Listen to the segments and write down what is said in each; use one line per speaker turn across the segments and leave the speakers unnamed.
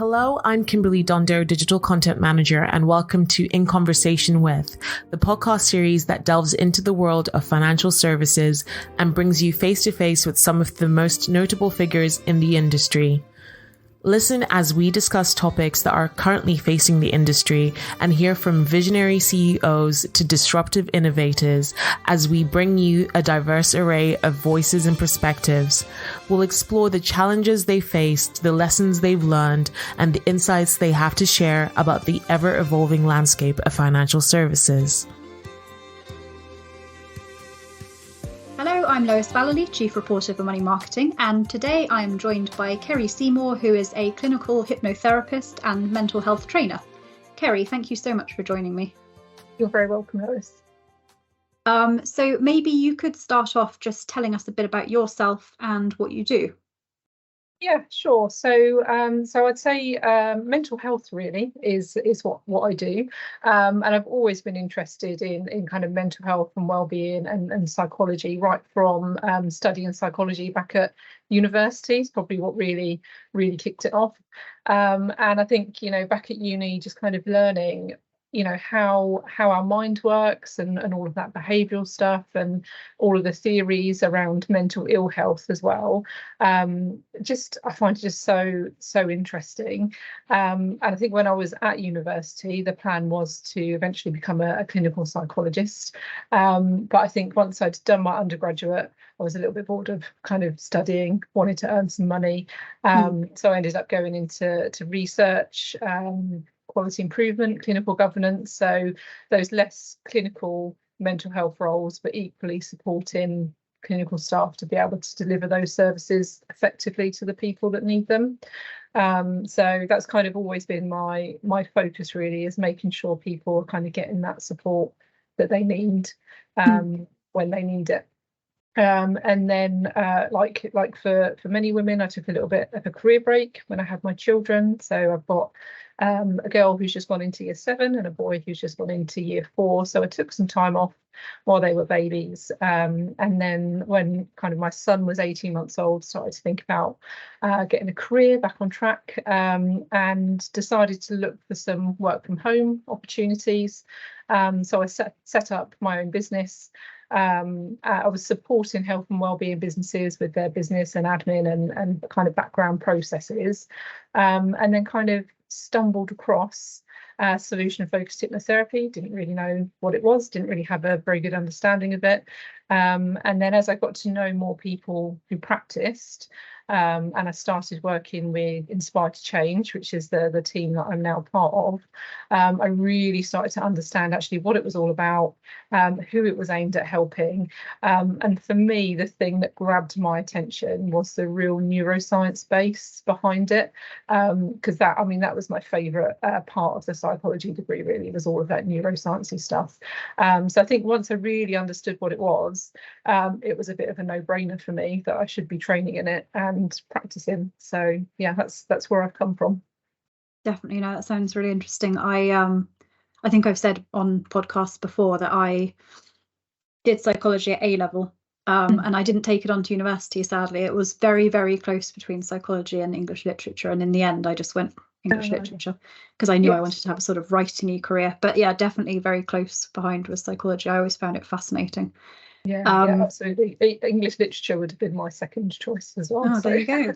Hello, I'm Kimberly Dondo, Digital Content Manager, and welcome to In Conversation With, the podcast series that delves into the world of financial services and brings you face to face with some of the most notable figures in the industry. Listen as we discuss topics that are currently facing the industry and hear from visionary CEOs to disruptive innovators as we bring you a diverse array of voices and perspectives. We'll explore the challenges they faced, the lessons they've learned, and the insights they have to share about the ever-evolving landscape of financial services.
Hello, I'm Lois Vallely, Chief Reporter for Money Marketing, and today I am joined by Kerry Seymour, who is a clinical hypnotherapist and mental health trainer. Kerry, thank you so much for joining me.
You're very welcome, Lois.
So maybe you could start off just telling us a bit about yourself and what you do.
Yeah, sure. So I'd say mental health really is what I do, and I've always been interested in kind of mental health and well-being and psychology, right from studying psychology back at university is probably what really kicked it off. And I think back at uni, just kind of learning how our mind works and all of that behavioural stuff and all of the theories around mental ill health as well. I find it just so interesting. And I think when I was at university, the plan was to eventually become a clinical psychologist. But I think once I'd done my undergraduate, I was a little bit bored of kind of studying, wanted to earn some money. So I ended up going into research, quality improvement, clinical governance, so those less clinical mental health roles, but equally supporting clinical staff to be able to deliver those services effectively to the people that need them. So that's kind of always been my focus really, is making sure people are kind of getting that support that they need when they need it. And then like for many women, I took a little bit of a career break when I had my children. So I've got a girl who's just gone into year 7 and a boy who's just gone into year 4. So I took some time off while they were babies. And then when kind of my son was 18 months old, started to think about getting a career back on track, and decided to look for some work from home opportunities. So I set up my own business. I was supporting health and wellbeing businesses with their business and admin and kind of background processes, and then kind of stumbled across solution focused hypnotherapy. Didn't really know what it was, didn't really have a very good understanding of it, and then as I got to know more people who practiced, and I started working with Inspire to Change, which is the team that I'm now part of, I really started to understand actually what it was all about, who it was aimed at helping, and for me the thing that grabbed my attention was the real neuroscience base behind it, because that was my favourite part of the psychology degree really, was all of that neurosciencey stuff. So I think once I really understood what it was a bit of a no-brainer for me that I should be training in it and practicing. So yeah, that's where I've come from.
Definitely, that sounds really interesting. I think I've said on podcasts before that I did psychology at A level, and I didn't take it on to university, sadly. It was very, very close between psychology and English literature, and in the end I just went English literature because I knew I wanted to have a sort of writing-y career. But yeah, definitely very close behind was psychology. I always found it fascinating.
Yeah, absolutely. English literature would have been my second choice as well.
There you go.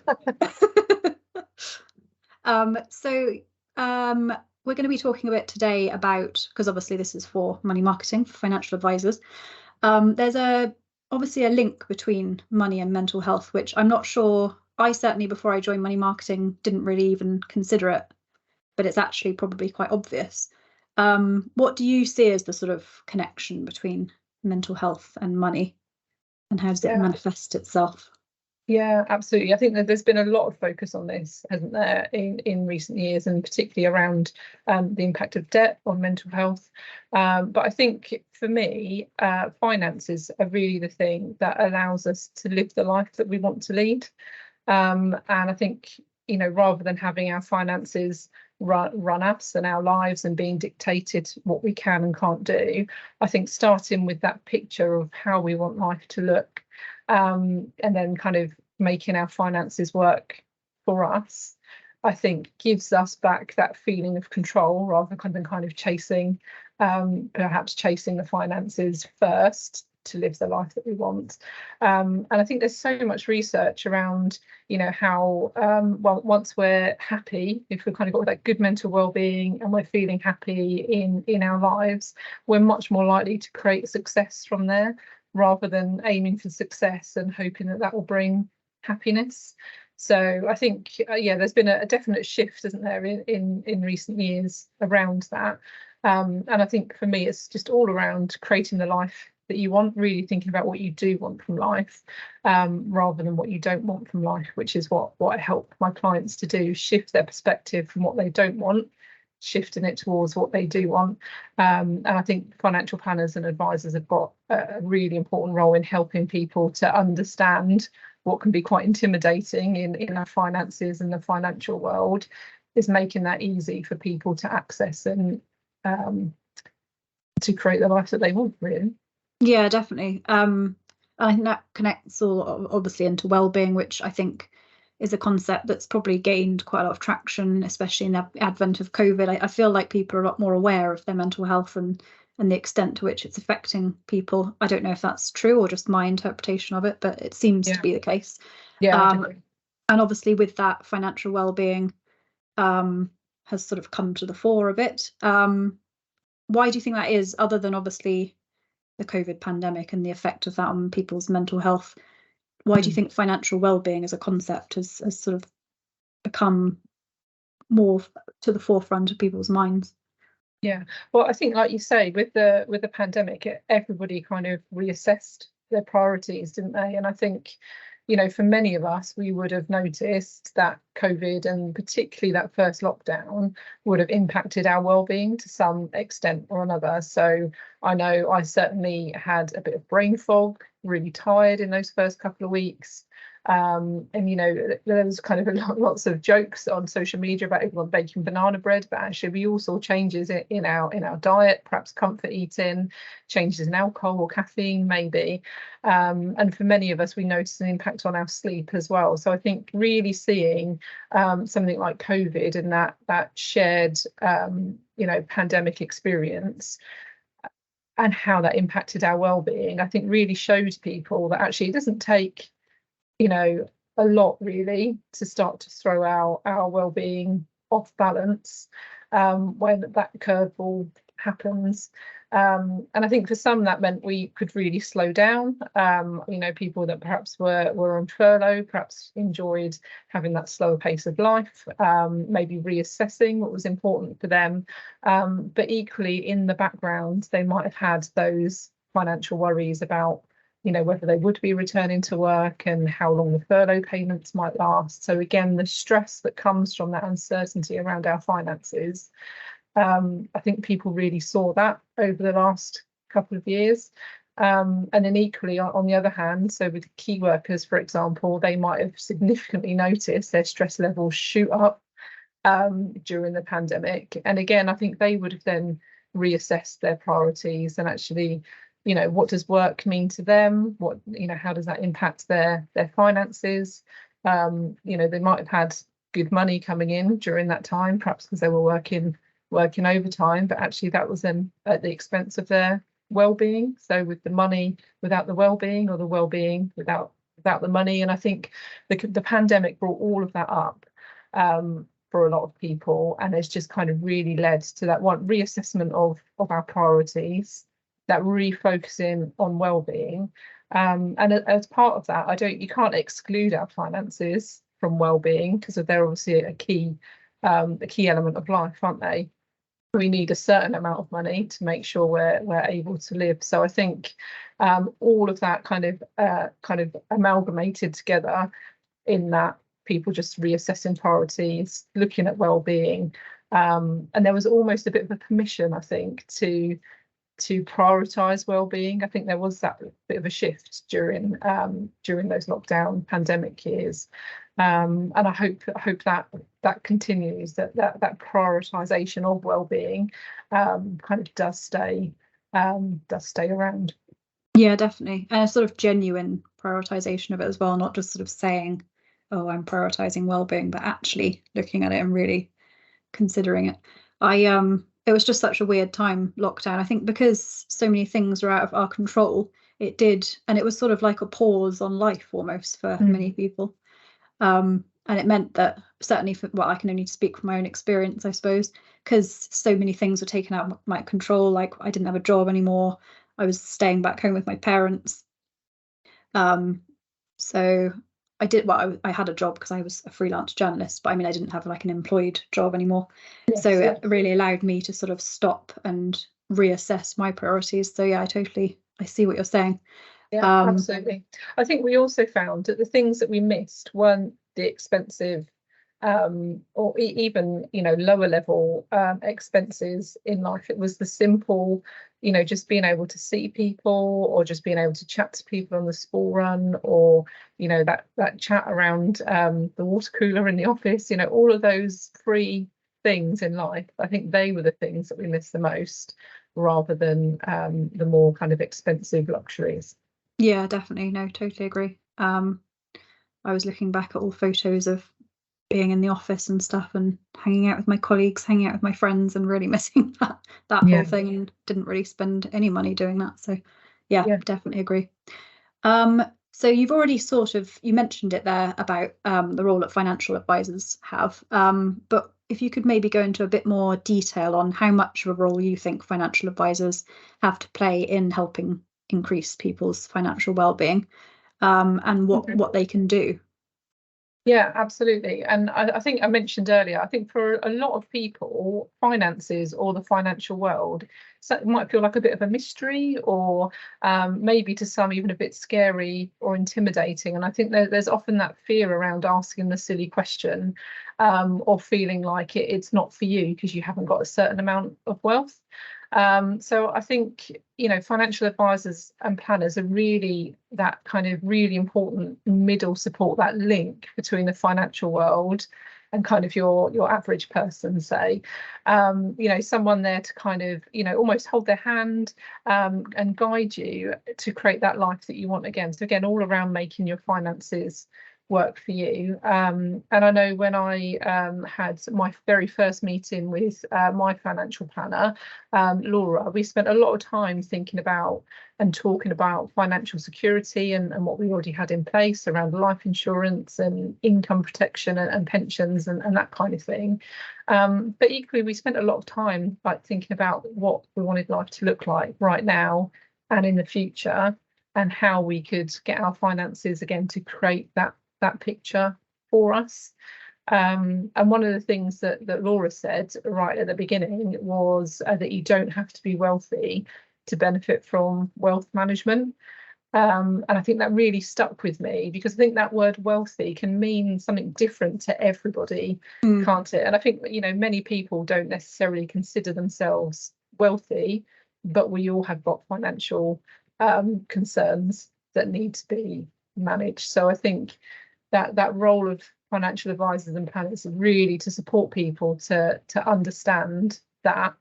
We're going to be talking a bit today about, because obviously this is for money marketing, for financial advisors. There's obviously a link between money and mental health, which I'm not sure, I certainly before I joined money marketing didn't really even consider it, but it's actually probably quite obvious. What do you see as the sort of connection between mental health and money, and how does it manifest itself?
Yeah, absolutely. I think that there's been a lot of focus on this, hasn't there, in recent years, and particularly around the impact of debt on mental health. But I think for me, finances are really the thing that allows us to live the life that we want to lead. And I think, rather than having our finances run us and our lives and being dictated what we can and can't do, I think starting with that picture of how we want life to look, and then kind of making our finances work for us, I think gives us back that feeling of control rather than kind of chasing, perhaps chasing the finances first to live the life that we want. And I think there's so much research around, how well, once we're happy, if we've kind of got that good mental well-being and we're feeling happy in our lives, we're much more likely to create success from there rather than aiming for success and hoping that will bring happiness. So I think, there's been a definite shift, isn't there, in recent years around that. And I think for me, it's just all around creating the life that you want, really thinking about what you do want from life, rather than what you don't want from life, which is what I help my clients to do, shift their perspective from what they don't want, shifting it towards what they do want. And I think financial planners and advisors have got a really important role in helping people to understand what can be quite intimidating in our finances and the financial world, is making that easy for people to access and to create the life that they want, really.
Yeah, definitely. And I think that connects all obviously into well-being, which I think is a concept that's probably gained quite a lot of traction, especially in the advent of COVID. I feel like people are a lot more aware of their mental health and the extent to which it's affecting people. I don't know if that's true or just my interpretation of it, but it seems to be the case. And obviously with that, financial well-being has sort of come to the fore a bit. Why do you think that is, other than obviously the COVID pandemic and the effect of that on people's mental health? Why do you think financial well-being as a concept has sort of become more to the forefront of people's minds?
Yeah, well, I think, like you say, with the pandemic, everybody kind of reassessed their priorities, didn't they? And I think, for many of us, we would have noticed that COVID, and particularly that first lockdown, would have impacted our well-being to some extent or another. So I know I certainly had a bit of brain fog, really tired in those first couple of weeks. And there was kind of lots of jokes on social media about everyone baking banana bread, but actually we all saw changes in our diet, perhaps comfort eating, changes in alcohol or caffeine maybe, and for many of us we noticed an impact on our sleep as well. So I think really seeing something like COVID and that shared pandemic experience and how that impacted our well-being, I think really showed people that actually it doesn't take a lot really to start to throw our well-being off balance when that curveball happens. And I think for some that meant we could really slow down. People that perhaps were on furlough, perhaps enjoyed having that slower pace of life, maybe reassessing what was important for them. But equally in the background, they might have had those financial worries about whether they would be returning to work and how long the furlough payments might last. So again, the stress that comes from that uncertainty around our finances, I think people really saw that over the last couple of years. And then equally, on the other hand, so with key workers, for example, they might have significantly noticed their stress levels shoot up during the pandemic. And again, I think they would have then reassessed their priorities and actually, what does work mean to them? What, how does that impact their finances? They might have had good money coming in during that time, perhaps because they were working overtime, but actually that was then at the expense of their well-being. So with the money without the well-being, or the well-being without the money. And I think the pandemic brought all of that up for a lot of people, and it's just kind of really led to that one reassessment of our priorities, that refocusing on well-being, and as part of that, you can't exclude our finances from well-being, because they're obviously a key element of life, aren't they? We need a certain amount of money to make sure we're able to live. So I think all of that kind of amalgamated together in that people just reassessing priorities, looking at well-being, and there was almost a bit of a permission, I think, to prioritize well-being. I think there was that bit of a shift during those lockdown pandemic years, and I hope that continues, that prioritization of well-being kind of does stay around.
Yeah, definitely, and a sort of genuine prioritization of it as well, not just sort of saying oh, I'm prioritizing well-being, but actually looking at it and really considering it. It was just such a weird time, lockdown. I think because so many things were out of our control, it did, and it was sort of like a pause on life almost for many people. And it meant that certainly for, well, I can only speak from my own experience, I suppose, because so many things were taken out of my control. Like I didn't have a job anymore. I was staying back home with my parents. So I did, well, I had a job because I was a freelance journalist, but I mean, I didn't have like an employed job anymore. Yes, so it really allowed me to sort of stop and reassess my priorities. So yeah, I see what you're saying.
Yeah, absolutely. I think we also found that the things that we missed weren't the expensive or even, lower level expenses in life. It was the simple, just being able to see people, or just being able to chat to people on the school run, or, that chat around the water cooler in the office, all of those free things in life. I think they were the things that we missed the most, rather than the more kind of expensive luxuries.
Yeah, definitely. No, totally agree. I was looking back at all photos of being in the office and stuff and hanging out with my colleagues, hanging out with my friends, and really missing that whole thing, and didn't really spend any money doing that. So yeah, definitely agree. So you've already you mentioned it there about the role that financial advisors have, but if you could maybe go into a bit more detail on how much of a role you think financial advisors have to play in helping increase people's financial well-being, and what they can do.
Yeah, absolutely. And I think I mentioned earlier, I think for a lot of people, finances or the financial world, so it might feel like a bit of a mystery, or maybe to some even a bit scary or intimidating. And I think there's often that fear around asking the silly question, or feeling like it's not for you because you haven't got a certain amount of wealth. So I think, financial advisors and planners are really that kind of really important middle support, that link between the financial world and kind of your average person, say, someone there to kind of, almost hold their hand, and guide you to create that life that you want again. So again, all around making your finances work for you. And I know when I had my very first meeting with my financial planner, Laura, we spent a lot of time thinking about and talking about financial security and what we already had in place around life insurance and income protection and pensions and that kind of thing. But equally, we spent a lot of time thinking about what we wanted life to look like right now and in the future, and how we could get our finances again to create that picture for us. And one of the things that Laura said right at the beginning was that you don't have to be wealthy to benefit from wealth management. And I think that really stuck with me, because I think that word wealthy can mean something different to everybody, can't it? And I think, many people don't necessarily consider themselves wealthy, but we all have got financial concerns that need to be managed. So I think that role of financial advisors and planners is really to support people to understand that,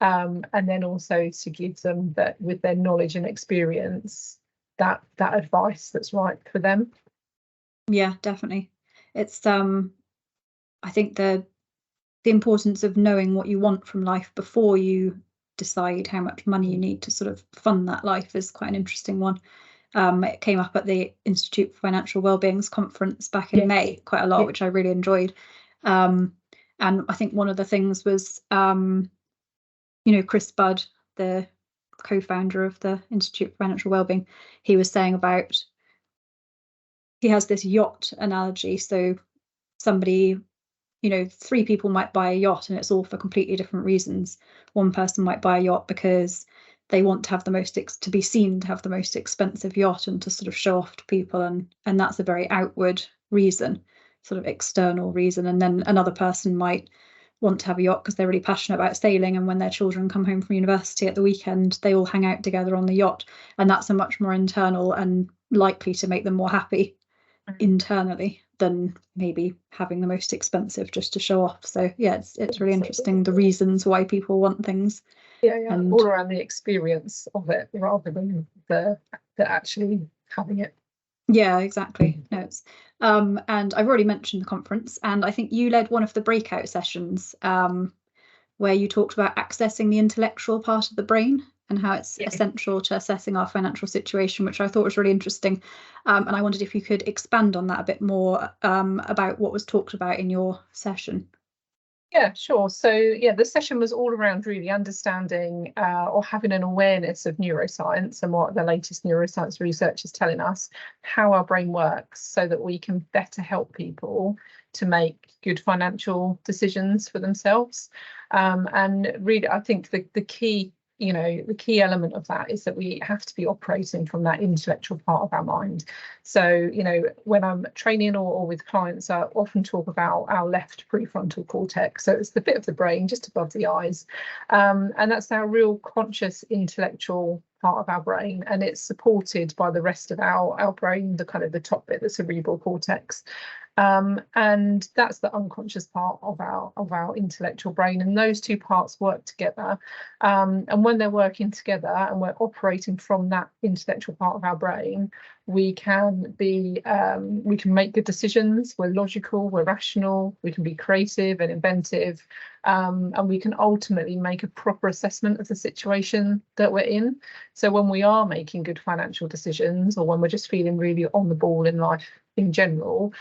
and then also to give them that, with their knowledge and experience, that advice that's right for them.
Yeah, definitely. It's I think the importance of knowing what you want from life before you decide how much money you need to sort of fund that life is quite an interesting one. It came up at the Institute for Financial Wellbeing's conference back in May quite a lot, which I really enjoyed. And I think one of the things was, Chris Budd, the co-founder of the Institute for Financial Wellbeing, he was saying about, he has this yacht analogy. So somebody, three people might buy a yacht, and it's all for completely different reasons. One person might buy a yacht because they want to have to be seen to have the most expensive yacht and to sort of show off to people, and that's a very outward reason, sort of external reason. And then another person might want to have a yacht because they're really passionate about sailing, and when their children come home from university at the weekend, they all hang out together on the yacht, and that's a much more internal and likely to make them more happy internally than maybe having the most expensive just to show off. So yeah, it's really interesting, the reasons why people want things.
And all around the experience of it rather than the actually having it.
Yeah, exactly. No, it's and I've already mentioned the conference, and I think you led one of the breakout sessions where you talked about accessing the intellectual part of the brain and how it's essential to assessing our financial situation, which I thought was really interesting. And I wondered if you could expand on that a bit more about what was talked about in your session.
Yeah, sure. So yeah, the session was all around really understanding or having an awareness of neuroscience and what the latest neuroscience research is telling us, how our brain works, so that we can better help people to make good financial decisions for themselves. And really, I think the key, the key element of that is that we have to be operating from that intellectual part of our mind. So, when I'm training or with clients, I often talk about our left prefrontal cortex. So it's the bit of the brain just above the eyes. And that's our real conscious intellectual part of our brain, and it's supported by the rest of our brain, the kind of the top bit, the cerebral cortex. And that's the unconscious part of our intellectual brain, and those two parts work together. And when they're working together and we're operating from that intellectual part of our brain, we can make good decisions. We're logical, we're rational, we can be creative and inventive, and we can ultimately make a proper assessment of the situation that we're in. So when we are making good financial decisions, or when we're just feeling really on the ball in life in general,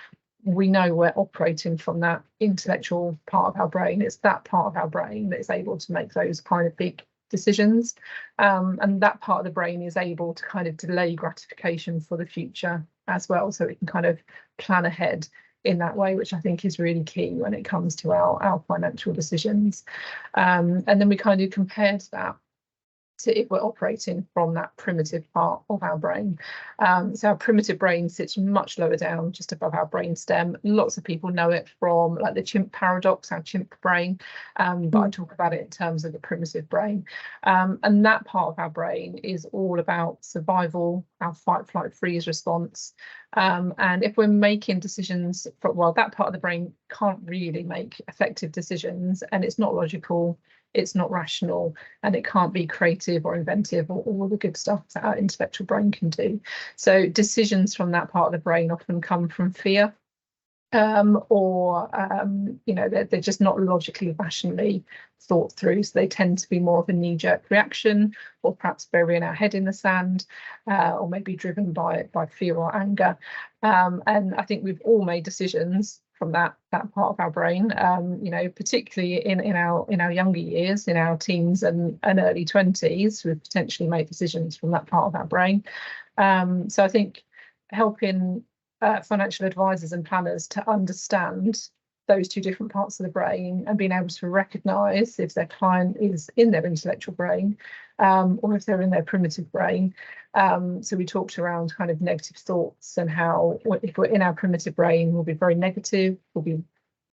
we know we're operating from that intellectual part of our brain. It's that part of our brain that is able to make those kind of big decisions. And that part of the brain is able to kind of delay gratification for the future as well. So it can kind of plan ahead in that way, which I think is really key when it comes to our financial decisions. And then we kind of compared that to if we're operating from that primitive part of our brain. So our primitive brain sits much lower down, just above our brainstem. Lots of people know it from like the chimp paradox, our chimp brain, but I talk about it in terms of the primitive brain. And that part of our brain is all about survival, our fight, flight, freeze response. And if we're making decisions, that part of the brain can't really make effective decisions, and it's not logical, it's not rational, and it can't be creative or inventive or all the good stuff that our intellectual brain can do. So decisions from that part of the brain often come from fear, or they're just not logically, rationally thought through. So they tend to be more of a knee-jerk reaction, or perhaps burying our head in the sand, or maybe driven by fear or anger. And I think we've all made decisions from that part of our brain, particularly in our younger years, in our teens and early 20s, we've potentially made decisions from that part of our brain. So I think helping financial advisors and planners to understand those two different parts of the brain and being able to recognise if their client is in their intellectual brain, or if they're in their primitive brain. So we talked around kind of negative thoughts and how if we're in our primitive brain, we'll be very negative, we'll be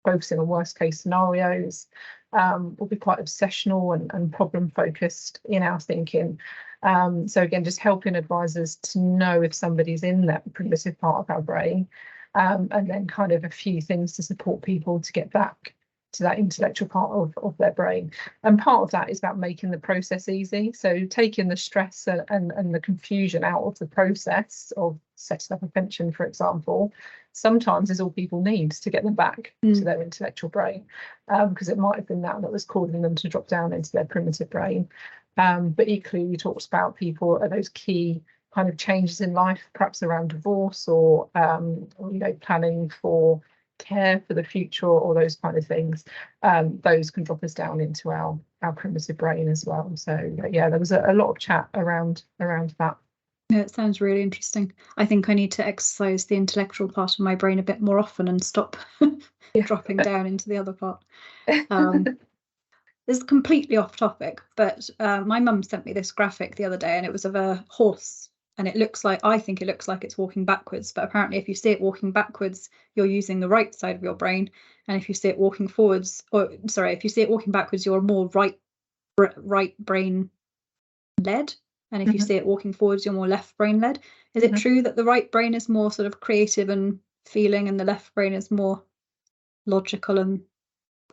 focusing on worst case scenarios, we'll be quite obsessional and problem focused in our thinking. So again, just helping advisors to know if somebody's in that primitive part of our brain, and then kind of a few things to support people to get back to that intellectual part of their brain. And part of that is about making the process easy. So taking the stress and the confusion out of the process of setting up a pension, for example, sometimes is all people need to get them back to their intellectual brain, because it might have been that was causing them to drop down into their primitive brain. But equally, we talked about people at those key kind of changes in life, perhaps around divorce or planning for care for the future or those kind of things. Those can drop us down into our primitive brain as well. So yeah, there was a lot of chat around that.
Yeah, it sounds really interesting. I think I need to exercise the intellectual part of my brain a bit more often and stop dropping down into the other part. This is completely off topic, but my mum sent me this graphic the other day, and it was of a horse, and I think it looks like it's walking backwards, but apparently if you see it walking backwards, you're using the right side of your brain, and if you see it walking forwards, if you see it walking backwards, you're more right brain led, and if you see it walking forwards, you're more left brain led. Is it true that the right brain is more sort of creative and feeling, and the left brain is more logical and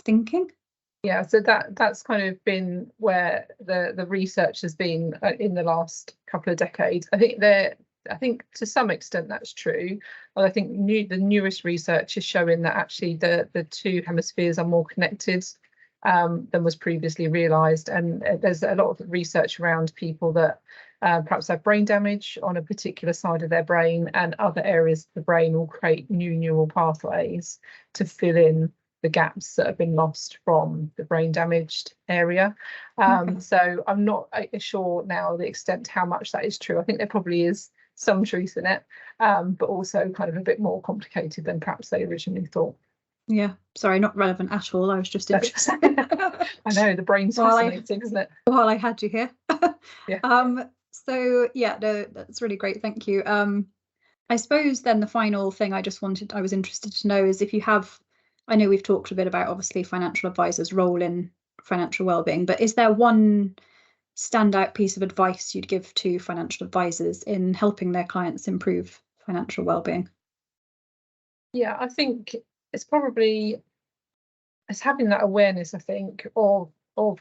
thinking?
Yeah, so that's kind of been where the research has been in the last couple of decades. I think there I think to some extent that's true. But I think the newest research is showing that actually the two hemispheres are more connected than was previously realised. And there's a lot of research around people that perhaps have brain damage on a particular side of their brain, and other areas of the brain will create new neural pathways to fill in the gaps that have been lost from the brain damaged area. So I'm not sure now the extent to how much that is true. I think there probably is some truth in it, but also kind of a bit more complicated than perhaps they originally thought.
Yeah, sorry, not relevant at all. I was just interested.
I know, the brain's fascinating, isn't it?
Well, I had you here.
Yeah.
So yeah, no, that's really great. Thank you. I suppose then the final thing I was interested to know is if you have, I know we've talked a bit about obviously financial advisors' role in financial well-being, but is there one standout piece of advice you'd give to financial advisors in helping their clients improve financial well-being?
Yeah, I think it's having that awareness, I think, of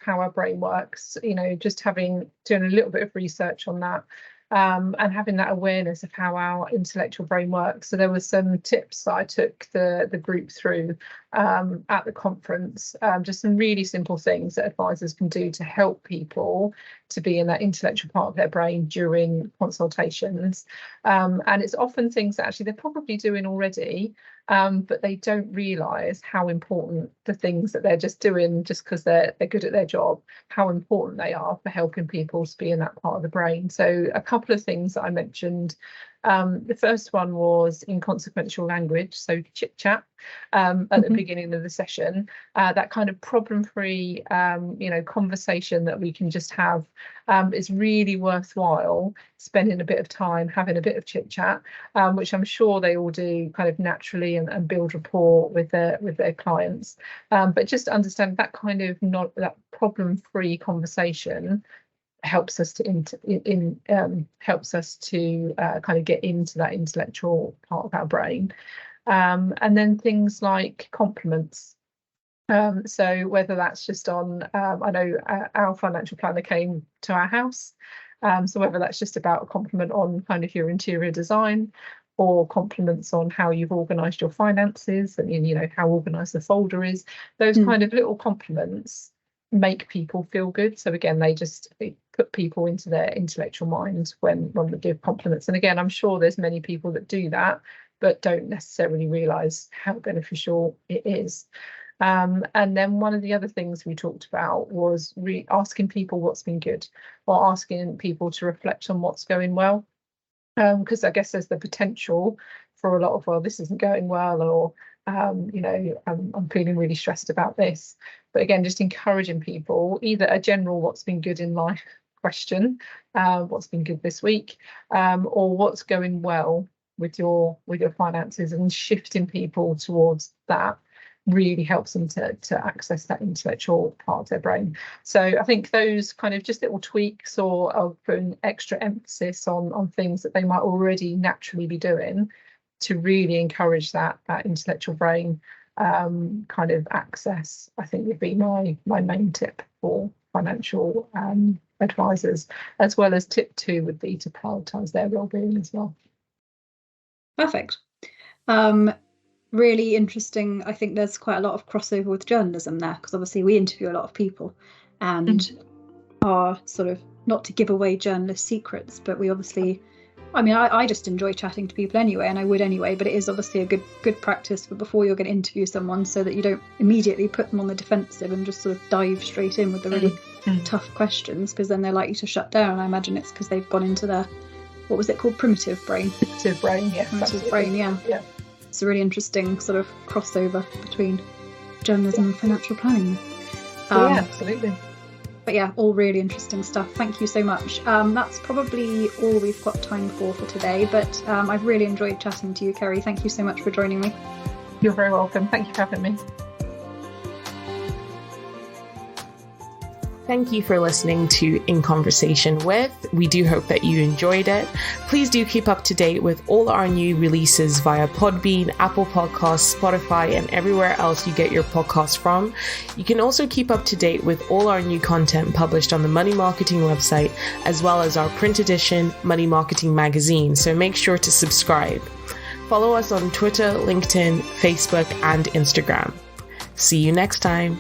how our brain works, just doing a little bit of research on that, and having that awareness of how our intellectual brain works. So there were some tips that I took the group through at the conference, just some really simple things that advisors can do to help people to be in that intellectual part of their brain during consultations. And it's often things that actually they're probably doing already, but they don't realise how important the things that they're just doing just because they're good at their job, how important they are for helping people to be in that part of the brain. So a couple of things that I mentioned. The first one was inconsequential language, so chit chat at the beginning of the session, that kind of problem-free, conversation that we can just have is really worthwhile. Spending a bit of time having a bit of chit chat, which I'm sure they all do kind of naturally and build rapport with their clients. But just understand that kind of that problem-free conversation helps us to kind of get into that intellectual part of our brain. And then things like compliments. So whether that's just on, I know our financial planner came to our house, so whether that's just about a compliment on kind of your interior design, or compliments on how you've organised your finances and how organised the folder is, those kind of little compliments make people feel good. So again, they put people into their intellectual minds when we give compliments. And again, I'm sure there's many people that do that but don't necessarily realise how beneficial it is. And then one of the other things we talked about was asking people what's been good, or asking people to reflect on what's going well, because I guess there's the potential for a lot of, well, this isn't going well, or I'm feeling really stressed about this. But again, just encouraging people, either a general what's been good in life question, what's been good this week, or what's going well with your finances, and shifting people towards that really helps them to access that intellectual part of their brain. So I think those kind of just little tweaks, or putting extra emphasis on things that they might already naturally be doing, to really encourage that intellectual brain kind of access, I think would be my main tip for financial advisors, as well as tip 2 would be to prioritise their well-being as well.
Perfect. Really interesting. I think there's quite a lot of crossover with journalism there, because obviously we interview a lot of people and are sort of, not to give away journalist secrets, but we obviously, I just enjoy chatting to people anyway, and I would anyway, but it is obviously a good practice for before you're going to interview someone, so that you don't immediately put them on the defensive and just sort of dive straight in with the really tough questions, because then they're likely to shut down. I imagine it's because they've gone into their, what was it called, primitive brain?
Primitive brain, yeah.
Primitive brain, yeah. It's a really interesting sort of crossover between journalism and financial planning.
Yeah, absolutely.
But yeah, all really interesting stuff. Thank you so much. That's probably all we've got time for today, but I've really enjoyed chatting to you, Kerry. Thank you so much for joining me.
You're very welcome. Thank you for having me.
Thank you for listening to In Conversation With. We do hope that you enjoyed it. Please do keep up to date with all our new releases via Podbean, Apple Podcasts, Spotify, and everywhere else you get your podcasts from. You can also keep up to date with all our new content published on the Money Marketing website, as well as our print edition Money Marketing magazine. So make sure to subscribe. Follow us on Twitter, LinkedIn, Facebook, and Instagram. See you next time.